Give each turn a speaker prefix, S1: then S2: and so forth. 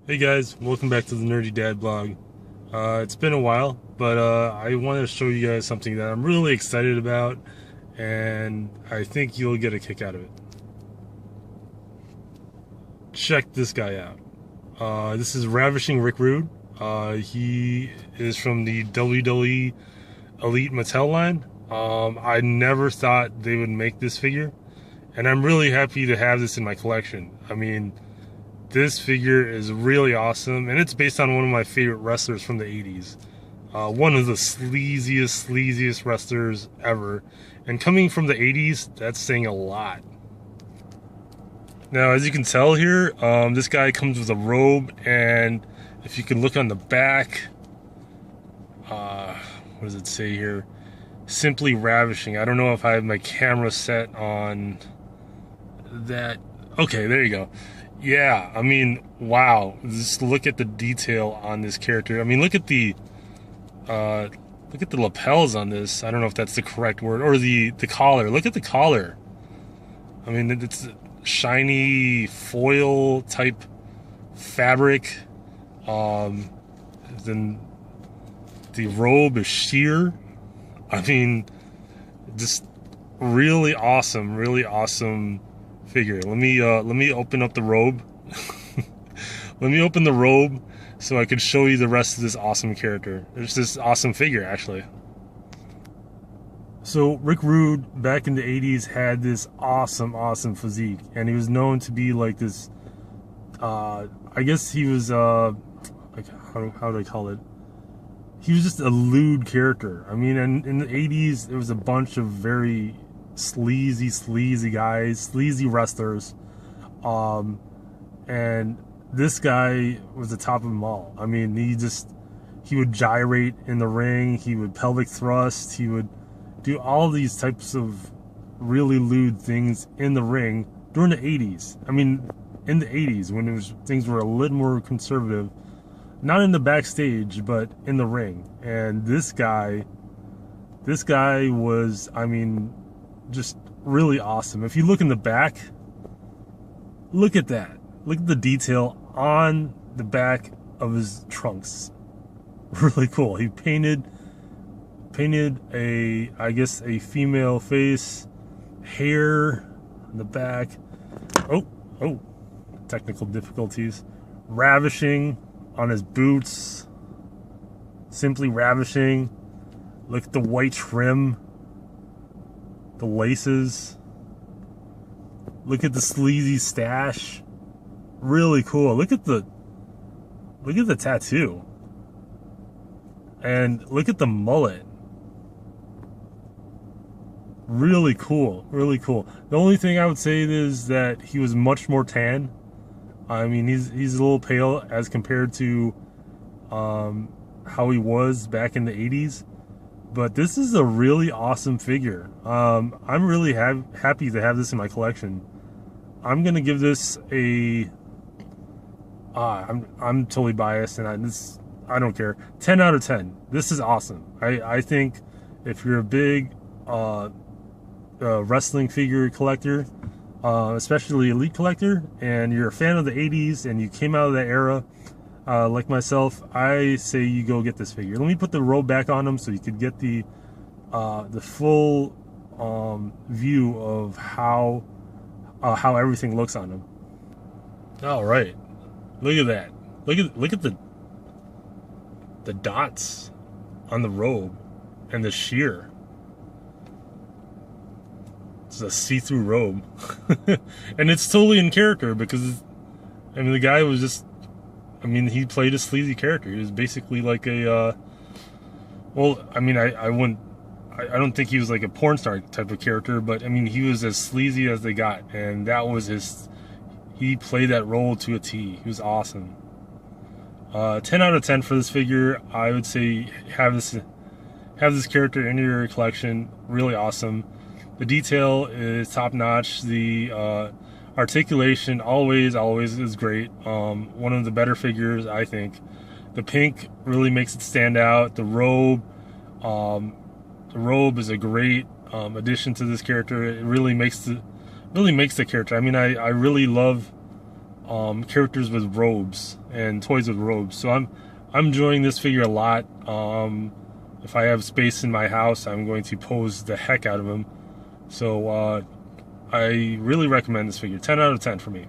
S1: Hey guys, welcome back to the Nerdy Dad blog. It's been a while, but I wanted to show you guys something that I'm really excited about, and I think you'll get a kick out of it. Check this guy out. This is Ravishing Rick Rude. He is from the WWE Elite Mattel line. I never thought they would make this figure, and I'm really happy to have this in my collection. I mean, this figure is really awesome, and it's based on one of my favorite wrestlers from the 80s. One of the sleaziest wrestlers ever. And coming from the 80s, that's saying a lot. Now, as you can tell here, this guy comes with a robe, and if you can look on the back, what does it say here? Simply ravishing. I don't know if I have my camera set on that. Okay, there you go. Yeah, I mean, wow. Just look at the detail on this character. I mean, look at the lapels on this. I don't know if that's the correct word, or the collar. Look at the collar. I mean, it's shiny foil type fabric. Then the robe is sheer. I mean, just really awesome figure. Let me open up the robe. Let me open the robe so I could show you the rest of this awesome character. It's this awesome figure, actually. So Rick Rude back in the 80s had this awesome physique, and he was known to be like this I guess he was like how do I call it? He was just a lewd character. I mean, in the 80s there was a bunch of very sleazy guys, sleazy wrestlers. And this guy was the top of them all. I mean, he would gyrate in the ring, he would pelvic thrust, he would do all these types of really lewd things in the ring during the 80s. I mean, in the 80s when things were a little more conservative, not in the backstage, but in the ring. And this guy was, I mean, just really awesome. If you look in the back, look at that. Look at the detail on the back of his trunks. Really cool. He painted I guess a female face, hair on the back. Oh, technical difficulties. Ravishing on his boots. Simply ravishing. Look at the white trim. The laces. Look at the sleazy stash. Really cool. Look at the tattoo. And look at the mullet. Really cool. The only thing I would say is that he was much more tan. I mean, he's a little pale as compared to how he was back in the 80s. But this is a really awesome figure. I'm really happy to have this in my collection. I'm gonna give this a. I'm totally biased, and I don't care. 10 out of 10. This is awesome. I think if you're a big wrestling figure collector, especially elite collector, and you're a fan of the 80s and you came out of that era, like myself, I say you go get this figure. Let me put the robe back on him so you could get the full view of how everything looks on him. All right, look at that. Look at the dots on the robe and the sheer. It's a see-through robe. And it's totally in character because, I mean, the guy was just, I mean, he played a sleazy character. He was basically like a, well, I mean, I don't think he was like a porn star type of character, but I mean, he was as sleazy as they got, and that was he played that role to a T. He was awesome. 10 out of 10 for this figure. I would say have this character in your collection. Really awesome. The detail is top notch. The articulation always is great. One of the better figures, I think. The pink really makes it stand out. The robe is a great addition to this character. It really makes the character. I mean, I really love characters with robes and toys with robes. So I'm enjoying this figure a lot. If I have space in my house, I'm going to pose the heck out of him. So I really recommend this figure. 10 out of 10 for me.